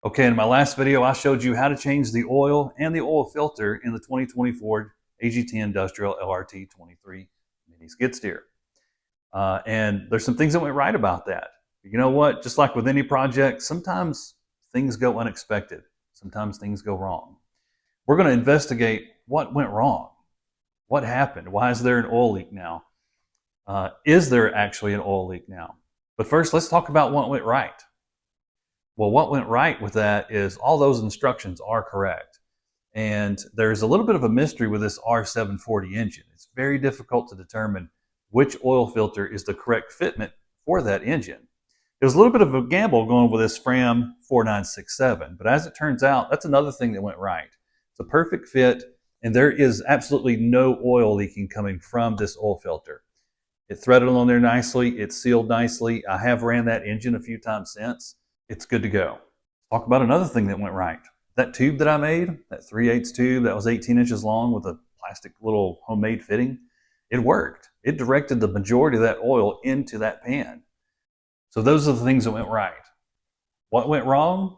Okay, in my last video, I showed you how to change the oil and the oil filter in the 2024 AGT Industrial LRT 23 mini skid steer. And there's some things that went right about that. You know what? Just like with any project, sometimes things go unexpected. Sometimes things go wrong. We're going to investigate what went wrong. What happened? Why is there an oil leak now? Is there actually an oil leak now? But first, let's talk about what went right. Well, what went right with that is all those instructions are correct. And there's a little bit of a mystery with this R740 engine. It's very difficult to determine which oil filter is the correct fitment for that engine. There was a little bit of a gamble going with this Fram 4967, but as it turns out, that's another thing that went right. It's a perfect fit, and there is absolutely no oil leaking coming from this oil filter. It threaded on there nicely, it's sealed nicely. I have ran that engine a few times since. It's good to go. Talk about another thing that went right. That tube that I made, that 3/8 tube that was 18 inches long with a plastic little homemade fitting, it worked. It directed the majority of that oil into that pan. So those are the things that went right. What went wrong?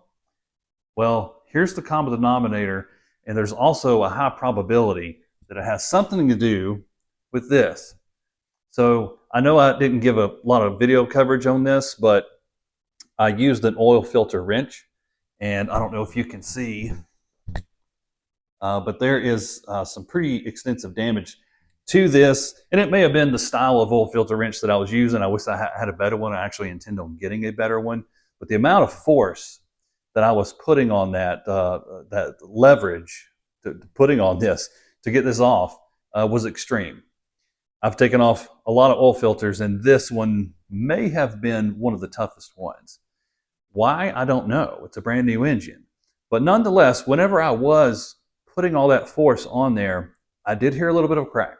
Well, here's the common denominator, and there's also a high probability that it has something to do with this. So I know I didn't give a lot of video coverage on this, but I used an oil filter wrench, and I don't know if you can see, but there is some pretty extensive damage to this, and it may have been the style of oil filter wrench that I was using. I wish I had a better one. I actually intend on getting a better one, but the amount of force that I was putting on that leverage putting on this to get this off was extreme. I've taken off a lot of oil filters, and this one may have been one of the toughest ones. Why? I don't know. It's a brand new engine. But nonetheless, whenever I was putting all that force on there, I did hear a little bit of a crack.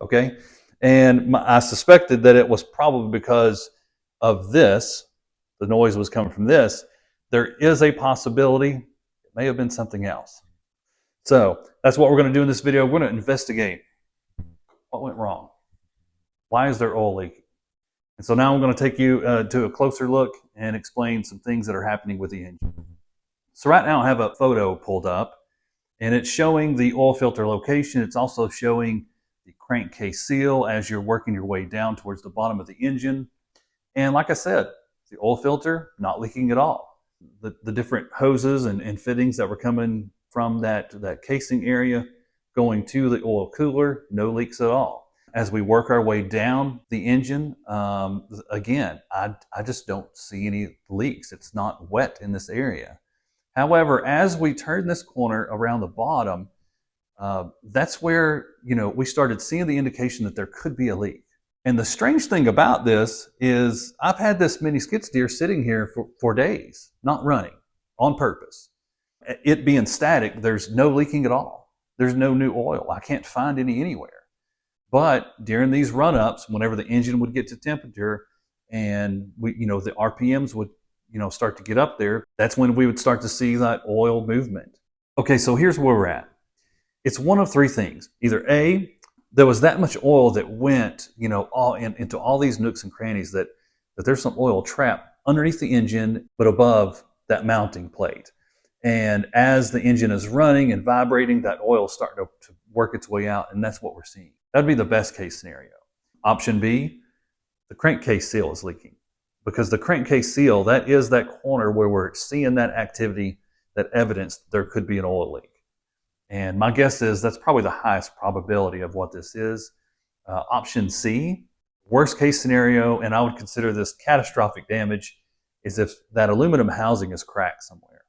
Okay? And I suspected that it was probably because of this. The noise was coming from this. There is a possibility it may have been something else. So that's what we're going to do in this video. We're going to investigate what went wrong. Why is there oil leak? And so now I'm going to take you to a closer look and explain some things that are happening with the engine. So right now I have a photo pulled up, and it's showing the oil filter location. It's also showing the crankcase seal as you're working your way down towards the bottom of the engine. And like I said, the oil filter not leaking at all. The different hoses and fittings that were coming from that casing area going to the oil cooler, no leaks at all. As we work our way down the engine, again, I just don't see any leaks. It's not wet in this area. However, as we turn this corner around the bottom, that's where we started seeing the indication that there could be a leak. And the strange thing about this is I've had this mini skid steer sitting here for days, not running, on purpose. It being static, there's no leaking at all. There's no new oil. I can't find any anywhere. But during these run-ups, whenever the engine would get to temperature and the RPMs would start to get up there, that's when we would start to see that oil movement. Okay, so here's where we're at. It's one of three things. Either A, there was that much oil that went into all these nooks and crannies that there's some oil trapped underneath the engine but above that mounting plate. And as the engine is running and vibrating, that oil is starting to work its way out, and that's what we're seeing. That'd be the best case scenario. Option B, the crankcase seal is leaking. Because the crankcase seal, that is that corner where we're seeing that activity, that evidence there could be an oil leak. And my guess is that's probably the highest probability of what this is. Option C, worst case scenario, and I would consider this catastrophic damage, is if that aluminum housing is cracked somewhere.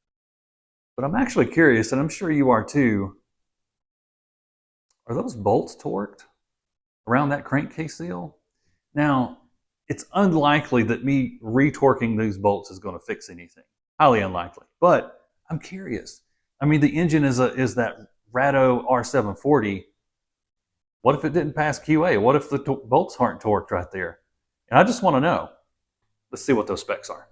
But I'm actually curious, and I'm sure you are too, are those bolts torqued around that crankcase seal? Now, it's unlikely that me retorquing these bolts is going to fix anything. Highly unlikely. But I'm curious. I mean, the engine is that Rado R740. What if it didn't pass QA? What if the bolts aren't torqued right there? And I just want to know. Let's see what those specs are.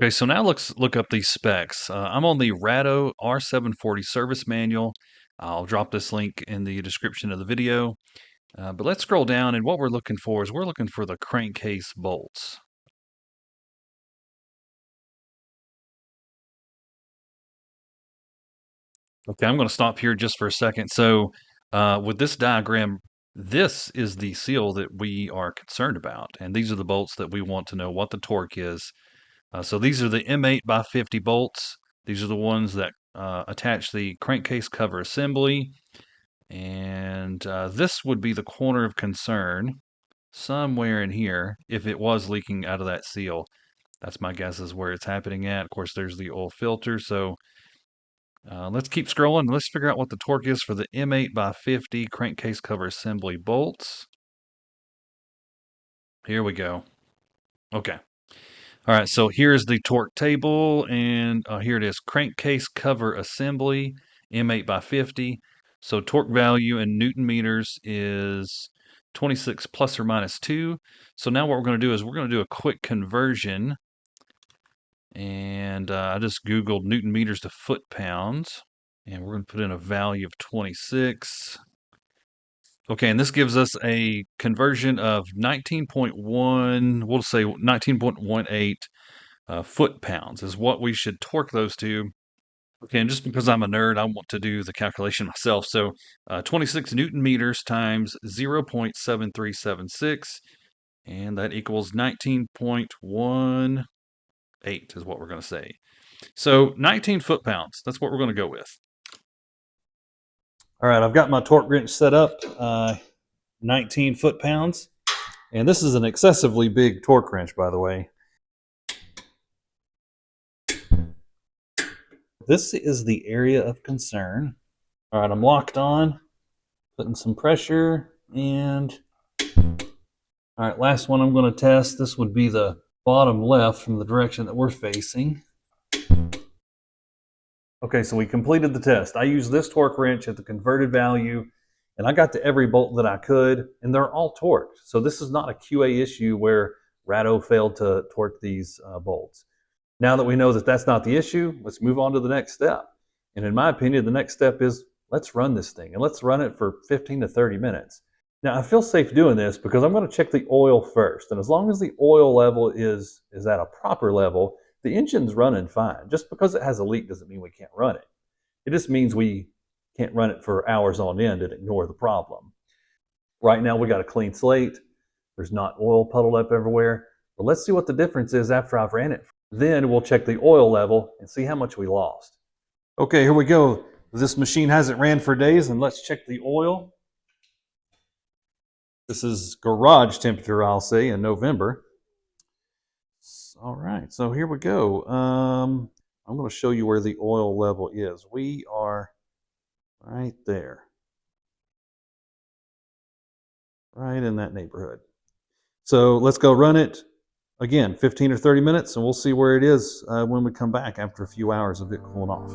Okay, so now let's look up these specs. I'm on the Rado R740 service manual. I'll drop this link in the description of the video. But let's scroll down, and what we're looking for is we're looking for the crankcase bolts. Okay, I'm going to stop here just for a second. So with this diagram, this is the seal that we are concerned about. And these are the bolts that we want to know what the torque is. So these are the M8 by 50 bolts. These are the ones that attach the crankcase cover assembly. And this would be the corner of concern somewhere in here if it was leaking out of that seal. That's my guess is where it's happening at. Of course, there's the oil filter. So let's keep scrolling. Let's figure out what the torque is for the M8 by 50 crankcase cover assembly bolts. Here we go. Okay. All right, so here's the torque table, and here it is, crankcase cover assembly, M8 by 50. So torque value in Newton meters is 26 plus or minus 2. So now what we're going to do is we're going to do a quick conversion, and I just Googled Newton meters to foot pounds, and we're going to put in a value of 26. Okay, and this gives us a conversion of 19.1, we'll say 19.18 foot pounds is what we should torque those to. Okay, and just because I'm a nerd, I want to do the calculation myself. So 26 Newton meters times 0.7376, and that equals 19.18 is what we're going to say. So 19 foot pounds, that's what we're going to go with. All right, I've got my torque wrench set up, 19 foot pounds. And this is an excessively big torque wrench, by the way. This is the area of concern. All right, I'm locked on, putting some pressure, and all right, last one I'm going to test. This would be the bottom left from the direction that we're facing. Okay, so we completed the test. I used this torque wrench at the converted value, and I got to every bolt that I could, and they're all torqued. So this is not a QA issue where Ratto failed to torque these bolts. Now that we know that that's not the issue, let's move on to the next step. And in my opinion, the next step is let's run this thing, and let's run it for 15 to 30 minutes. Now, I feel safe doing this because I'm going to check the oil first. And as long as the oil level is at a proper level, the engine's running fine. Just because it has a leak doesn't mean we can't run it. It just means we can't run it for hours on end and ignore the problem. Right now, we got a clean slate. There's not oil puddled up everywhere. But let's see what the difference is after I've ran it. Then we'll check the oil level and see how much we lost. Okay, here we go. This machine hasn't ran for days, and let's check the oil. This is garage temperature, I'll say, in November. All right, so here we go. I'm going to show you where the oil level is. We are right there. Right in that neighborhood. So let's go run it. Again, 15 or 30 minutes, and we'll see where it is when we come back after a few hours of it cooling off.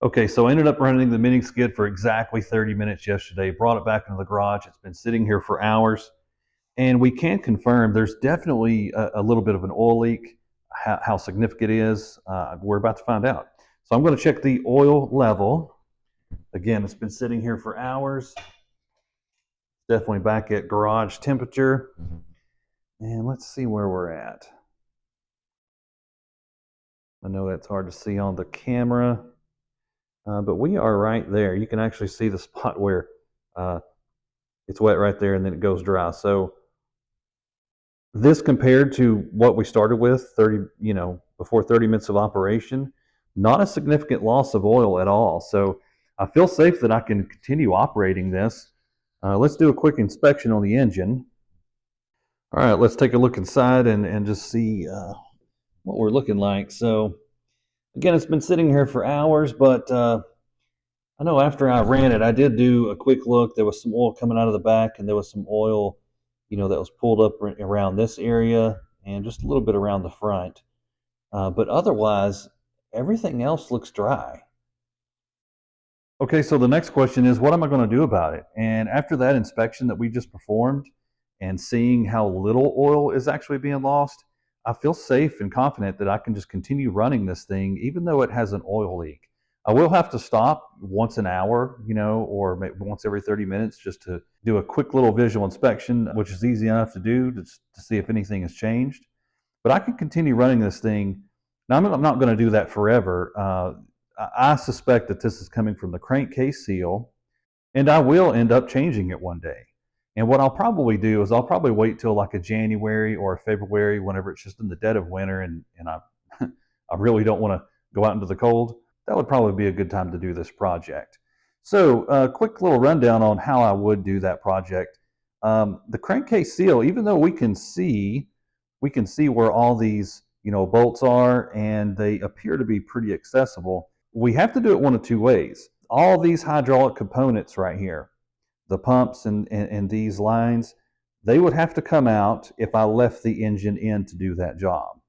Okay, so I ended up running the mini skid for exactly 30 minutes yesterday, brought it back into the garage. It's been sitting here for hours, and we can confirm there's definitely a little bit of an oil leak. How significant it is, we're about to find out. So I'm going to check the oil level. Again, it's been sitting here for hours. Definitely back at garage temperature. And let's see where we're at. I know that's hard to see on the camera. But we are right there. You can actually see the spot where it's wet right there, and then it goes dry. So this compared to what we started with before 30 minutes of operation, not a significant loss of oil at all. So I feel safe that I can continue operating this. Let's do a quick inspection on the engine. All right, let's take a look inside and just see what we're looking like. So again, it's been sitting here for hours, but I know after I ran it, I did do a quick look. There was some oil coming out of the back, and there was some oil, that was pulled up around this area and just a little bit around the front. But otherwise, everything else looks dry. Okay, so the next question is, what am I going to do about it? And after that inspection that we just performed and seeing how little oil is actually being lost, I feel safe and confident that I can just continue running this thing even though it has an oil leak. I will have to stop once an hour, or maybe once every 30 minutes just to do a quick little visual inspection, which is easy enough to do to see if anything has changed. But I can continue running this thing. Now, I'm not going to do that forever. I suspect that this is coming from the crankcase seal, and I will end up changing it one day. And what I'll probably do is I'll probably wait till like a January or a February, whenever it's just in the dead of winter, and I I really don't want to go out into the cold. That would probably be a good time to do this project. So, a quick little rundown on how I would do that project. The crankcase seal, even though we can see where all these bolts are, and they appear to be pretty accessible. We have to do it one of two ways. All these hydraulic components right here, the pumps and these lines, they would have to come out if I left the engine in to do that job.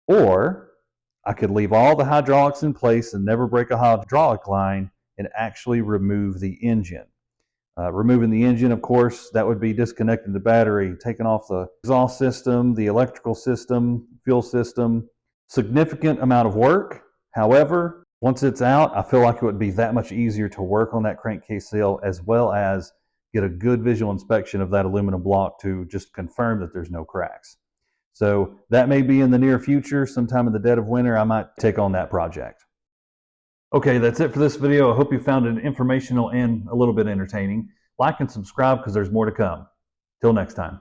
Or I could leave all the hydraulics in place and never break a hydraulic line and actually remove the engine. Removing the engine, of course, that would be disconnecting the battery, taking off the exhaust system, the electrical system, fuel system. Significant amount of work. However, once it's out, I feel like it would be that much easier to work on that crankcase seal, as well as get a good visual inspection of that aluminum block to just confirm that there's no cracks. So that may be in the near future, sometime in the dead of winter, I might take on that project. Okay, that's it for this video. I hope you found it informational and a little bit entertaining. Like and subscribe because there's more to come. Till next time.